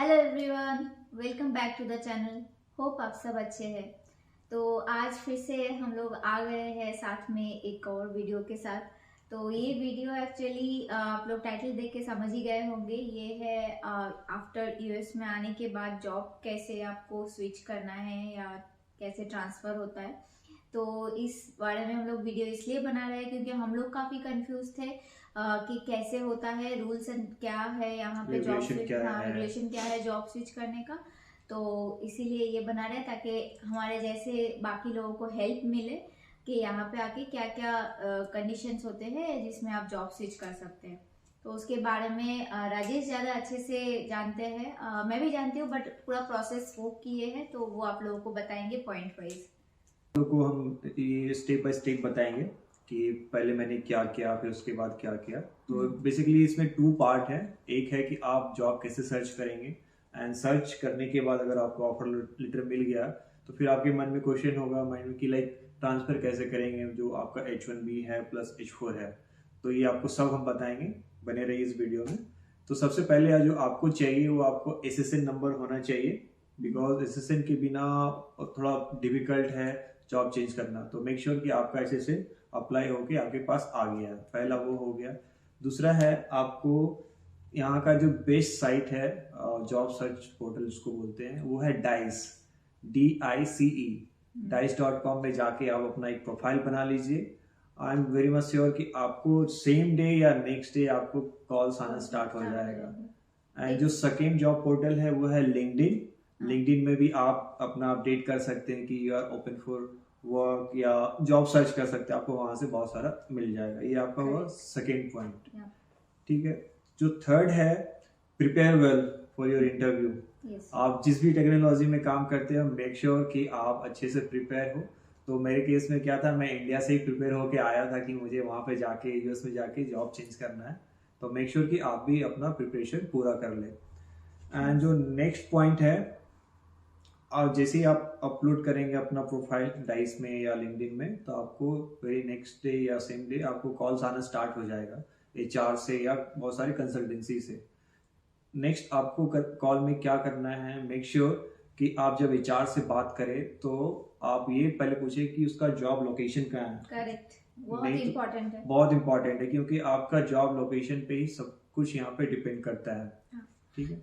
Hello everyone, welcome back to the channel. Hope आप सब अच्छे हैं। तो आज फिर से हम लोग आ गए हैं साथ में एक और वीडियो के साथ। तो ये वीडियो एक्चुअली आप लोग टाइटल देख के समझ ही गए होंगे। ये है आफ्टर यूएस में आने के बाद जॉब कैसे आपको स्विच करना है या कैसे ट्रांसफ़र होता है। तो इस बारे में हम लोग वीडियो इसलिए बना रहे हैं क्योंकि हम लोग काफ़ी कंफ्यूज थे कि कैसे होता है, रूल्स क्या है यहाँ पे जॉब स्विच, रेगुलेशन क्या है जॉब स्विच करने का। तो इसीलिए ये बना रहे हैं ताकि हमारे जैसे बाकी लोगों को हेल्प मिले कि यहाँ पे आके क्या क्या कंडीशंस होते हैं जिसमें आप जॉब स्विच कर सकते हैं। तो उसके बारे में राजेश ज़्यादा अच्छे से जानते हैं, मैं भी जानती हूँ, बट पूरा प्रोसेस वो किए हैं तो वो आप लोगों को बताएंगे पॉइंट वाइज। को हम ये स्टेप बाय स्टेप बताएंगे कि पहले मैंने क्या किया फिर उसके बाद क्या किया। तो बेसिकली इसमें 2 पार्ट है। एक है कि आप जॉब कैसे सर्च करेंगे, एंड सर्च करने के बाद अगर आपको ऑफर लेटर मिल गया तो फिर आपके मन में क्वेश्चन होगा माइंड में कि लाइक ट्रांसफर कैसे करेंगे जो आपका H1B है प्लस H4 है। तो ये आपको सब हम बताएंगे, बने रहिए इस वीडियो में। तो सबसे पहले जो आपको चाहिए वो आपको SSN नंबर होना चाहिए, बिकॉज SSN के बिना थोड़ा डिफिकल्ट है जॉब चेंज करना। तो मेक श्योर कि आपका SSN अप्लाई होके आपके पास आ गया है। पहला वो हो गया। दूसरा है आपको यहाँ का जो बेस्ट साइट है जॉब सर्च पोर्टल उसको बोलते हैं, वो है डाइस, DICE, dice.com में जाके आप अपना एक प्रोफाइल बना लीजिए। I am very much sure कि आपको सेम डे या नेक्स्ट डे आपको कॉल्स आना स्टार्ट हो जाएगा। एंड जो सेकेंड जॉब पोर्टल है वो है लिंक्डइन में भी आप अपना अपडेट कर सकते हैं कि you are open for work या जॉब सर्च कर सकते हैं, आपको वहां से बहुत सारा मिल जाएगा। ये आपका हुआ सेकेंड पॉइंट। ठीक है। जो थर्ड है, prepare well for your interview. आप जिस भी टेक्नोलॉजी में काम करते हो मेक श्योर कि आप अच्छे से प्रिपेयर हो। तो मेरे केस में क्या था, मैं इंडिया से ही प्रिपेयर होके आया था कि मुझे वहां पे जाके यूएस में जाके जॉब चेंज करना है। तो मेक श्योर कि आप भी अपना प्रिपरेशन पूरा कर ले। एंड जो नेक्स्ट पॉइंट है, और जैसे ही आप अपलोड करेंगे अपना प्रोफाइल डाइस में या लिंक्डइन में तो आपको वेरी नेक्स्ट डे या सेम डे आपको कॉल्स आना स्टार्ट हो जाएगा HR से या बहुत सारी कंसल्टेंसी से। नेक्स्ट आपको कॉल में क्या करना है, मेक श्योर कि आप जब HR से बात करें तो आप ये पहले पूछे कि उसका जॉब लोकेशन कहाँ है। करेक्ट, बहुत इम्पोर्टेंट है। बहुत इम्पोर्टेंट है क्योंकि आपका जॉब लोकेशन पे ही सब कुछ यहाँ पे डिपेंड करता है।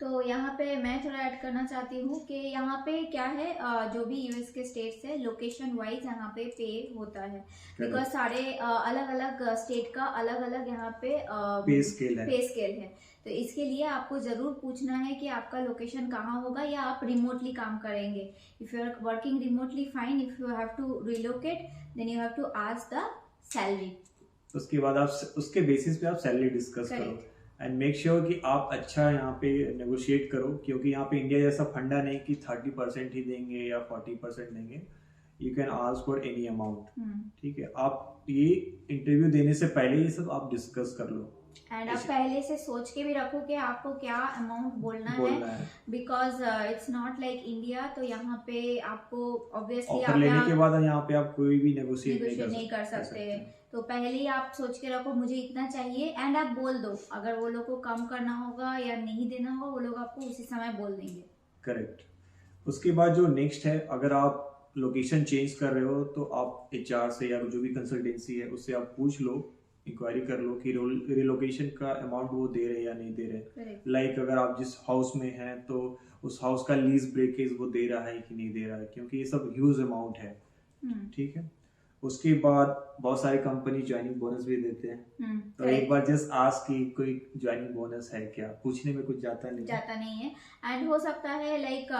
तो यहाँ पे मैं थोड़ा ऐड करना चाहती हूँ कि यहाँ पे क्या है, जो भी यूएस के स्टेट्स है लोकेशन वाइज यहाँ पे पे होता है, बिकॉज सारे अलग अलग स्टेट का अलग अलग यहाँ पे पे स्केल है। तो इसके लिए आपको जरूर पूछना है कि आपका लोकेशन कहाँ होगा या आप रिमोटली काम करेंगे। If you are working remotely fine, if you have to relocate then you have to ask the salary. उसके बाद आप उसके बेसिस पे आप सैलरी डिस्कस करो एंड मेक श्योर कि आप अच्छा यहाँ पे नेगोशिएट करो, क्योंकि यहाँ पे इंडिया जैसा फंडा नहीं कि 30% ही देंगे या 40% देंगे। You can ask for any amount. ठीक है। आप ये इंटरव्यू देने से पहले ये सब आप डिस्कस कर लो एंड आप पहले से सोच के भी रखो कि आपको क्या अमाउंट बोलना है, because it's not like India. तो यहाँ पे आपको ऑब्वियसली ऑफर लेने के बाद यहाँ पे आप कोई भी नेगोशिएट नहीं कर सकते। तो पहले ही आप सोच के रखो मुझे इतना चाहिए एंड आप बोल दो। अगर वो लोग को कम करना होगा या नहीं देना होगा वो लोग आपको उसी समय बोल देंगे। करेक्ट। उसके बाद जो नेक्स्ट है, अगर आप लोकेशन चेंज कर रहे हो तो आप HR से या जो भी कंसल्टेंसी है उससे आप पूछ लो, इंक्वायरी कर लो कि रिलोकेशन का अमाउंट वो दे रहे हैं या नहीं दे रहे। लाइक अगर आप जिस हाउस में हैं तो उस हाउस का लीज ब्रेकेज वो दे रहा है कि नहीं दे रहा है, क्योंकि ये सब ह्यूज अमाउंट है। ठीक है। उसके बाद बहुत सारी कंपनी ज्वाइनिंग बोनस भी देते हैं। तो एक बार जस्ट आस्क कि कोई ज्वाइनिंग बोनस है क्या, पूछने में कुछ जाता नहीं है। एंड हो सकता है लाइक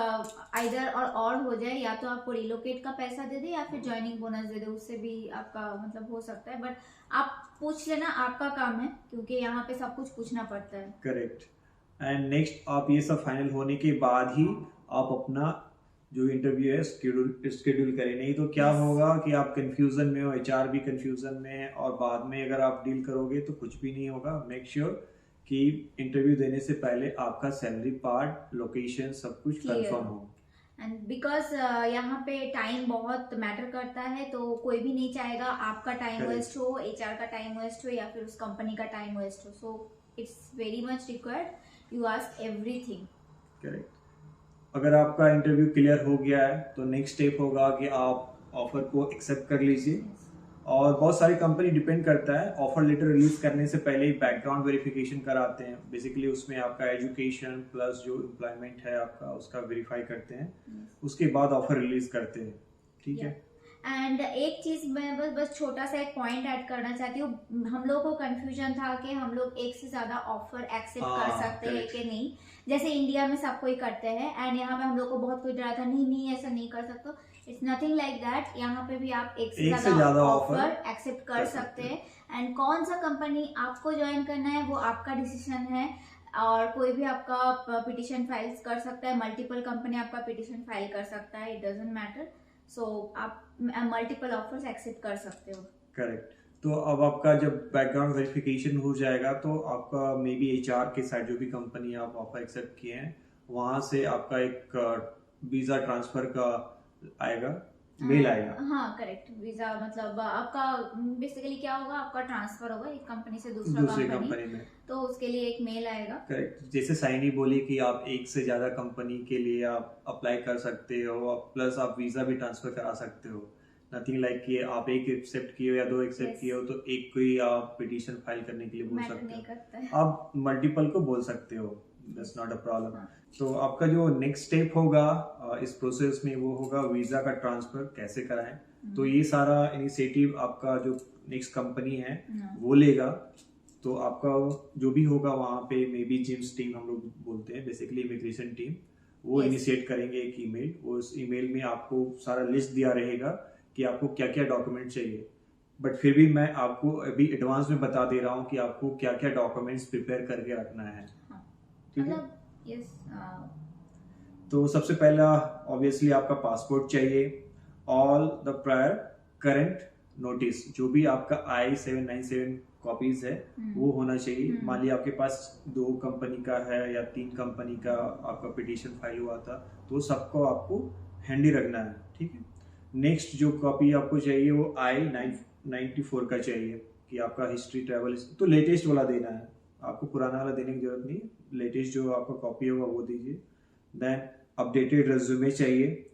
आइदर और हो जाए, या तो आपको रिलोकेट का पैसा दे दे या फिर ज्वाइनिंग बोनस दे दे, उससे भी आपका मतलब हो सकता है। बट आप पूछ लेना, आपका काम है, क्योंकि यहाँ पे सब कुछ पूछना पड़ता है। करेक्ट। एंड नेक्स्ट आप ये सब फाइनल होने के बाद ही आप अपना जो इंटरव्यू है शेड्यूल करें, नहीं तो क्या होगा कि आप कंफ्यूजन में हो, HR भी कंफ्यूजन में है और बाद में अगर आप डील करोगे तो कुछ भी नहीं होगा। मेक श्योर कि इंटरव्यू देने से पहले आपका सैलरी पार्ट, लोकेशन सब कुछ कंफर्म हो। एंड बिकॉज यहाँ पे टाइम बहुत मैटर करता है, तो कोई भी नहीं चाहेगा आपका टाइम वेस्ट हो, HR का टाइम वेस्ट हो या फिर उस कंपनी का टाइम वेस्ट हो। So it's very much required you ask everything. Correct. अगर आपका इंटरव्यू क्लियर हो गया है तो नेक्स्ट स्टेप होगा कि आप ऑफर को एक्सेप्ट कर लीजिए। और बहुत सारी कंपनी डिपेंड करता है, ऑफर लेटर रिलीज करने से पहले ही बैकग्राउंड वेरिफिकेशन कराते हैं। बेसिकली उसमें आपका एजुकेशन प्लस जो एम्प्लॉयमेंट है आपका उसका वेरीफाई करते हैं, उसके बाद ऑफर रिलीज करते हैं। ठीक है। एंड एक चीज मैं बस छोटा सा एक पॉइंट ऐड करना चाहती हूँ। हम लोग को कंफ्यूजन था कि हम लोग एक से ज्यादा ऑफर एक्सेप्ट कर सकते हैं कि नहीं। जैसे इंडिया में सब कोई करते हैं एंड यहाँ पे हम लोग को बहुत कोई डरा था, नहीं ऐसा नहीं कर सकते। It's nothing like that. यहाँ पे भी आप एक से ज्यादा ऑफर एक्सेप्ट कर सकते हैं। एंड कौन सा कंपनी आपको ज्वाइन करना है वो आपका डिसीजन है। और कोई भी आपका पिटिशन फाइल कर सकता है, मल्टीपल कंपनी आपका पिटिशन फाइल कर सकता है, इट डजंट मैटर। सो आप मल्टीपल ऑफर्स एक्सेप्ट कर सकते हो। करेक्ट। तो अब आपका जब बैकग्राउंड वेरिफिकेशन हो जाएगा तो आपका मे बी एचआर के साइड जो भी कंपनी आप ऑफर एक्सेप्ट किए हैं वहां से आपका एक वीजा ट्रांसफर का आएगा, मेल आएगा। हाँ करेक्ट। वीजा मतलब आपका बेसिकली क्या होगा, आपका ट्रांसफर होगा एक कंपनी से दूसरे कंपनी में, तो उसके लिए एक मेल आएगा। करेक्ट। जैसे साइनी बोली कि आप एक से ज्यादा कंपनी के लिए आप अप्लाई कर सकते हो, प्लस आप वीजा भी ट्रांसफर करा सकते हो। नथिंग लाइक कि आप एक एक्सेप्ट किए हो या दो एक्सेप्ट किए हो तो एक को ही आप पिटीशन फाइल करने के लिए बोल सकते हो। आप मल्टीपल को बोल सकते हो, दैट्स नॉट अ प्रॉब्लम। तो आपका जो नेक्स्ट स्टेप होगा इस प्रोसेस में वो होगा वीजा का ट्रांसफर कैसे कराएं। तो ये सारा इनिशिएटिव आपका जो नेक्स्ट कंपनी है वो लेगा। तो आपका जो भी होगा वहाँ पे मे बी जिम्स टीम हम लोग बोलते हैं, बेसिकली इमिग्रेशन टीम, वो इनिशिएट करेंगे एक ईमेल। वो उस ईमेल में आपको सारा लिस्ट दिया रहेगा कि आपको क्या क्या डॉक्यूमेंट चाहिए। बट फिर भी मैं आपको अभी एडवांस में बता दे रहा हूँ कि आपको क्या क्या डॉक्यूमेंट्स प्रिपेयर करके रखना है। ठीक है। तो सबसे पहला ऑब्वियसली आपका पासपोर्ट चाहिए, all the prior current notice, जो भी आपका I-797 कॉपीज है वो होना चाहिए। मान लिया आपके पास 2 कंपनी का है या 3 कंपनी का आपका पिटीशन फाइल हुआ था तो सबको आपको हैंडी रखना है। ठीक है। नेक्स्ट जो कॉपी आपको चाहिए वो I-94 का चाहिए कि आपका हिस्ट्री ट्रैवल, तो लेटेस्ट वाला देना है आपको, पुराना वाला देने की जरूरत नहीं, लेटेस्ट जो आपका कॉपी होगा वो दीजिए। देन अपडेटेड रेज्यूमे चाहिए,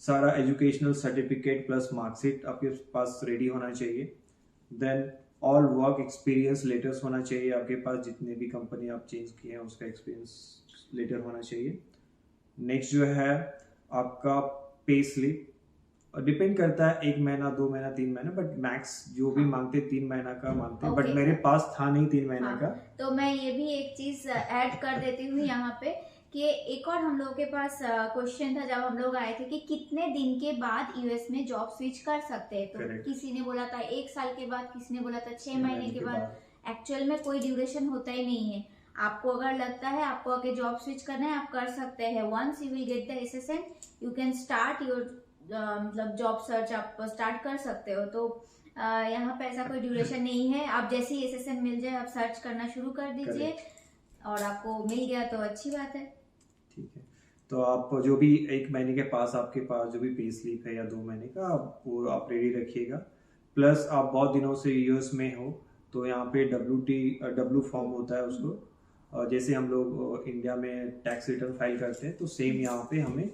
सारा एजुकेशनल सर्टिफिकेट प्लस मार्कशीट आपके पास रेडी होना चाहिए। Then all work experience letters होना चाहिए आपके पास, जितने भी कंपनी आप चेंज किए हैं उसका एक्सपीरियंस लेटर होना चाहिए। नेक्स्ट जो है आपका पे स्लिप, डिपेंड करता है 1 महीना 2 महीना 3 महीना, बट मैक्स जो भी मांगते 3 महीना का मांगते हैं। बट मेरे पास था नहीं 3 महीना का। तो मैं ये भी एक चीज ऐड कर देती हूँ यहाँ पे कि एक और हम लोगों के पास क्वेश्चन था जब हम लोग आए थे कि कितने दिन के बाद यूएस में जॉब स्विच कर सकते हैं। तो किसी ने बोला था 1 साल के बाद, किसी ने बोला था 6 महीने के बाद। एक्चुअल में कोई ड्यूरेशन होता ही नहीं है। आपको अगर लगता है आपको आगे जॉब स्विच करना है आप कर सकते हैं। Once you will get the SSN you can start your मतलब जॉब सर्च आप स्टार्ट कर सकते हो। तो यहाँ पे ऐसा कोई ड्यूरेशन नहीं है। आप जैसे ही SSN मिल जाए आप सर्च करना शुरू कर दीजिए और आपको मिल गया तो अच्छी बात है। ठीक है। तो आप जो भी 1 महीने के पास आपके पास जो भी पे स्लिप है या 2 महीने का वो आप रेडी रखिएगा। प्लस आप बहुत दिनों से यूएस में हो तो यहाँ पे W फॉर्म होता है उसको, जैसे हम लोग इंडिया में टैक्स रिटर्न फाइल करते हैं तो सेम यहाँ पे हमें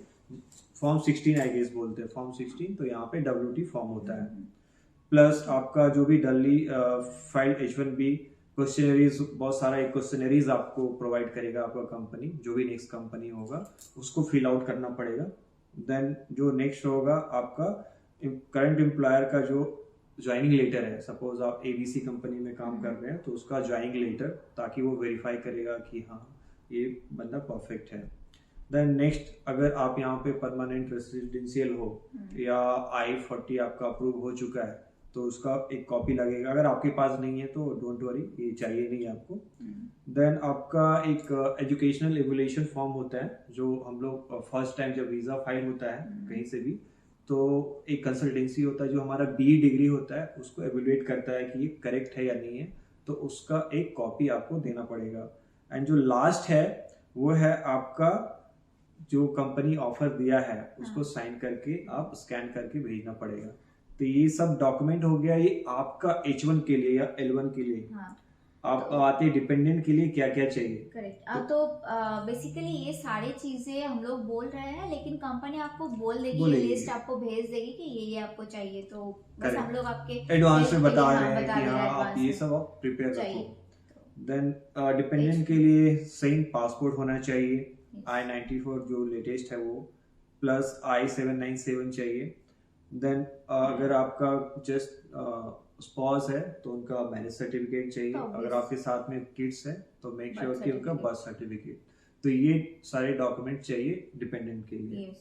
फॉर्म 16 आई गेस बोलते हैं, फॉर्म 16, तो यहाँ पे WT फॉर्म होता है। प्लस आपका जो भी डली फाइल H1B क्वेश्चनरीज, बहुत सारा एक क्वेश्चनरीज आपको प्रोवाइड करेगा आपका कंपनी, जो भी नेक्स्ट कंपनी होगा उसको फिल आउट करना पड़ेगा। देन जो नेक्स्ट होगा आपका करंट एम्प्लॉयर का जो ज्वाइनिंग लेटर है, सपोज आप ABC कंपनी में काम कर रहे हैं तो उसका ज्वाइनिंग लेटर, ताकि वो वेरीफाई करेगा कि हाँ ये बंदा परफेक्ट है। देन नेक्स्ट, अगर आप यहाँ पे परमानेंट रेसिडेंशियल हो या I-40 आपका अप्रूव हो चुका है तो उसका एक कॉपी लगेगा। अगर आपके पास नहीं है तो डोंट वरी, ये चाहिए नहीं आपको। देन आपका एक एजुकेशनल एवुलेशन फॉर्म होता है जो हम लोग फर्स्ट टाइम जब वीजा फाइल होता है कहीं से भी तो एक कंसल्टेंसी होता है जो हमारा BE डिग्री होता है उसको एवेल्युएट करता है कि ये करेक्ट है या नहीं है, तो उसका एक कॉपी आपको देना पड़ेगा। एंड जो लास्ट है वो है आपका जो कंपनी ऑफर दिया है उसको साइन करके आप स्कैन करके भेजना पड़ेगा। तो ये सब डॉक्यूमेंट हो गया, ये आपका H1 के लिए या L1 के लिए। आप आते डिपेंडेंट के लिए क्या क्या चाहिए। करेक्ट। तो बेसिकली ये सारी चीजें हम लोग बोल रहे हैं, लेकिन कंपनी आपको बोल देगी, ये लिस्ट आपको भेज देगी कि ये आपको चाहिए, तो बस हम लोग आपके एडवांस में बता हाँ, रहे हैं कि हाँ आप ये सब आप प्रिपेयर रखो। देन डिपेंडेंट के लिए सेम पासपोर्ट होना चाहिए, I-94 जो लेटेस्ट है वो, प्लस I-797 चाहिए। देन अगर आपका जस्ट स्पॉस है तो उनका मैरिज सर्टिफिकेट चाहिए। अगर आपके साथ में किड्स है तो मेक श्योर कि उनका बर्थ सर्टिफिकेट। तो ये सारे डॉक्यूमेंट चाहिए डिपेंडेंट के लिए।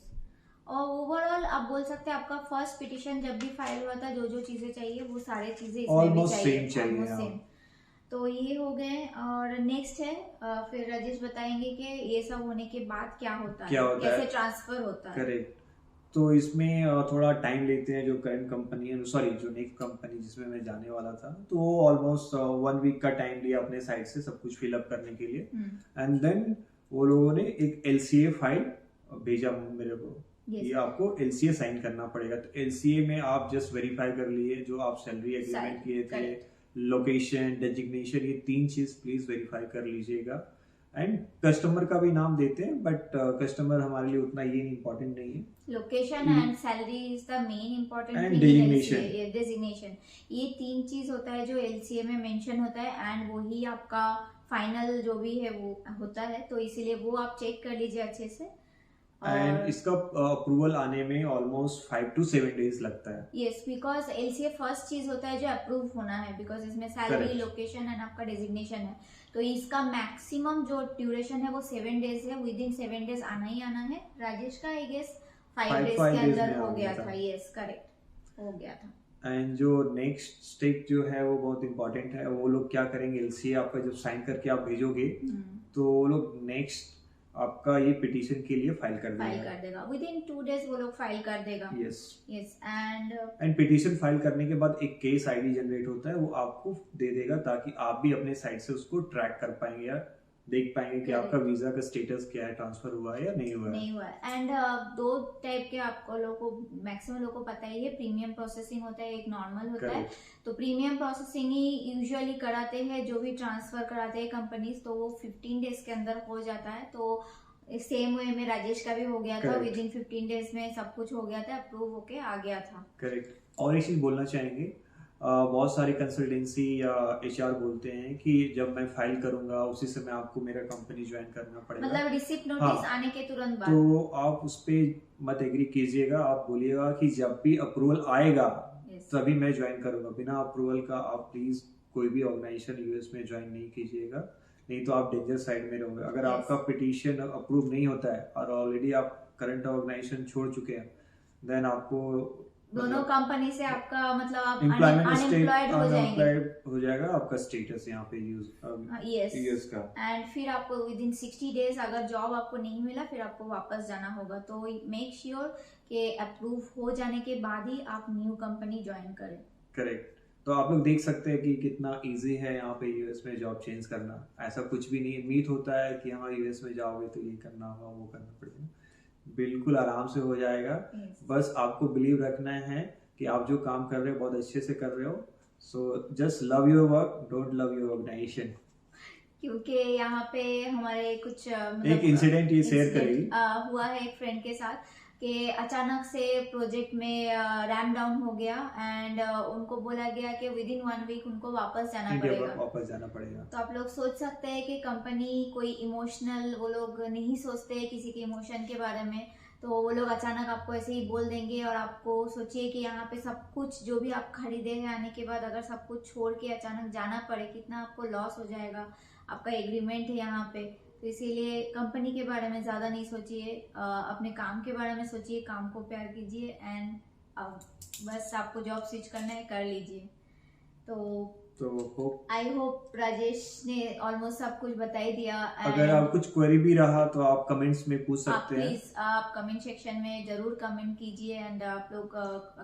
और ओवरऑल आप बोल सकते हैं आपका फर्स्ट पिटीशन जब भी फाइल हुआ था, जो जो चीजें चाहिए वो सारे चीजें इसमें भी चाहिए, ऑलमोस्ट सेम। तो ये हो गए। और नेक्स्ट है फिर राजेश बताएंगे कि ये सब होने के बाद क्या होता है, कैसे ट्रांसफर होता है। करेक्ट। तो इसमें थोड़ा टाइम लेते हैं। जो करंट कंपनी है, सॉरी जो नेक्स्ट कंपनी जिसमें मैं जाने वाला था, तो वो ऑलमोस्ट 1 वीक का टाइम लिया अपने साइड से सब कुछ फिलअप करने के लिए। एंड देन वो लोगों ने एक LCA फाइल भेजा मेरे को, ये आपको LCA साइन करना पड़ेगा। तो LCA में आप जस्ट वेरीफाई कर लिए जो आप सैलरी एग्रीमेंट किए थे, लोकेशन, डेजिग्नेशन, ये 3 चीज प्लीज वेरीफाई कर लीजिएगा। एंड कस्टमर का भी नाम देते हैं, बट कस्टमर हमारे लिए उतना ये इम्पोर्टेंट नहीं है। Location and salary is the main important, and designation, ये 3 चीज होता है जो LCA में मेंशन होता है, एंड वही आपका फाइनल जो भी है वो होता है। तो इसीलिए वो आप चेक कर लीजिए अच्छे से। एंड इसका अप्रूवल आने में ऑलमोस्ट 5 to 7 डेज लगता है। यस, बिकॉज LCA फर्स्ट चीज होता है जो अप्रूव होना है, बिकॉज इसमें सैलरी, लोकेशन एंड आपका डेजिग्नेशन है। तो इसका मैक्सिमम जो ड्यूरेशन है वो 7 डेज है। विद इन 7 डेज आना ही आना है। राजेश का आई गेस 5 डेज के अंदर हो गया था। यस, करेक्ट, हो गया था। एंड जो नेक्स्ट स्टेप जो है वो बहुत इंपॉर्टेंट है। वो लोग क्या करेंगे, LCA आपका जब साइन करके आप भेजोगे तो वो लोग नेक्स्ट आपका ये पिटीशन के लिए फाइल कर देगा। विद इन 2 डेज वो लोग फाइल कर देगा। यस। एंड पिटीशन फाइल करने के बाद एक केस ID जनरेट होता है, वो आपको दे देगा ताकि आप भी अपने साइड से उसको ट्रैक कर पाएंगे या देख पाएंगे कि आपका वीजा का स्टेटस क्या है, ट्रांसफर हुआ है या नहीं हुआ है। एंड 2 टाइप के आपको लोगों को, मैक्सिमम लोगों को पता ही है, प्रीमियम प्रोसेसिंग होता है, एक नॉर्मल होता है। तो प्रीमियम प्रोसेसिंग ही यूजुअली कराते हैं जो भी ट्रांसफर कराते हैं कंपनीज, तो वो 15 डेज के अंदर हो जाता है। तो सेम वे में राजेश का भी हो गया था, विद इन 15 डेज में सब कुछ हो गया था, अप्रूव होके आ गया था। करेक्ट। और एक चीज बोलना चाहेंगे, बहुत सारी कंसल्टेंसी या HR बोलते हैं कि जब मैं फाइल करूंगा उसी समय आपको मेरा कंपनी ज्वाइन करना पड़ेगा, मतलब रिसिप्ट नोटिस आने के तुरंत बाद। तो आप उस पर मत एग्री कीजिएगा। आप बोलिएगा कि जब भी अप्रूवल आएगा तभी मैं ज्वाइन करूंगा। बिना अप्रूवल का आप प्लीज कोई भी ऑर्गेनाइजेशन US में ज्वाइन नहीं कीजिएगा, नहीं तो आप डेंजर साइड में रहोगे। अगर आपका पिटीशन अप्रूव नहीं होता है और ऑलरेडी आप करंट ऑर्गेनाइजेशन छोड़ चुके हैं, देन आपको दोनों कंपनी से आपका मतलब आप अनएम्प्लॉयड हो जाएगा आपका स्टेटस यहाँ पे यूएस का। एंड फिर आपको विद इन 60 डेज अगर जॉब आपको नहीं मिला, फिर आपको वापस जाना होगा। तो मेक श्योर कि अप्रूव हो जाने के बाद ही आप न्यू कंपनी ज्वाइन करें। करेक्ट। तो आप लोग देख सकते हैं कि कितना इजी है यहाँ पे US में जॉब चेंज करना। ऐसा कुछ भी नहीं मीट होता है कि हाँ US में जाओगे तो ये करना होगा वो करना पड़ेगा। बिल्कुल आराम से हो जाएगा। बस आपको बिलीव रखना है कि आप जो काम कर रहे हो बहुत अच्छे से कर रहे हो। So just love your work, don't love your organisation. क्योंकि यहाँ पे हमारे कुछ एक इंसिडेंट ये शेयर करेगी हुआ है एक फ्रेंड के साथ कि अचानक से प्रोजेक्ट में रैम डाउन हो गया एंड उनको बोला गया कि विद इन 1 वीक उनको वापस जाना पड़ेगा। तो आप लोग सोच सकते हैं कि कंपनी कोई इमोशनल, वो लोग नहीं सोचते किसी के इमोशन के बारे में, तो वो लोग अचानक आपको ऐसे ही बोल देंगे। और आपको सोचिए कि यहाँ पे सब कुछ जो भी आप खरीदे हैं आने के बाद अगर सब कुछ छोड़ के अचानक जाना पड़े, कितना आपको लॉस हो जाएगा। आपका एग्रीमेंट है यहाँ पे, तो इसीलिए कंपनी के बारे में ज़्यादा नहीं सोचिए, अपने काम के बारे में सोचिए, काम को प्यार कीजिए एंड बस आपको जॉब स्विच करना है, कर लीजिए। तो आई होप राजेश ने ऑलमोस्ट सब कुछ बता ही दिया। अगर आप कुछ क्वेरी भी रहा तो आप कमेंट्स में पूछ सकते हैं। प्लीज आप कमेंट सेक्शन में जरूर कमेंट कीजिए एंड आप लोग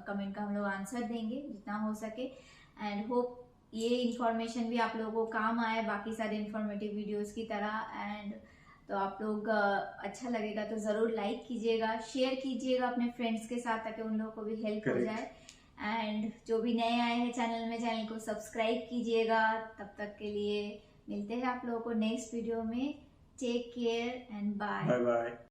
कमेंट का हम लोग आंसर देंगे जितना हो सके। एंड होप ये इन्फॉर्मेशन भी आप लोगों को काम आए बाकी सारे इन्फॉर्मेटिव वीडियोस की तरह। एंड तो आप लोग अच्छा लगेगा तो ज़रूर लाइक कीजिएगा, शेयर कीजिएगा अपने फ्रेंड्स के साथ ताकि उन लोगों को भी हेल्प हो जाए। एंड जो भी नए आए हैं चैनल में, चैनल को सब्सक्राइब कीजिएगा। तब तक के लिए मिलते हैं आप लोगों को नेक्स्ट वीडियो में। Take care and bye. Bye bye.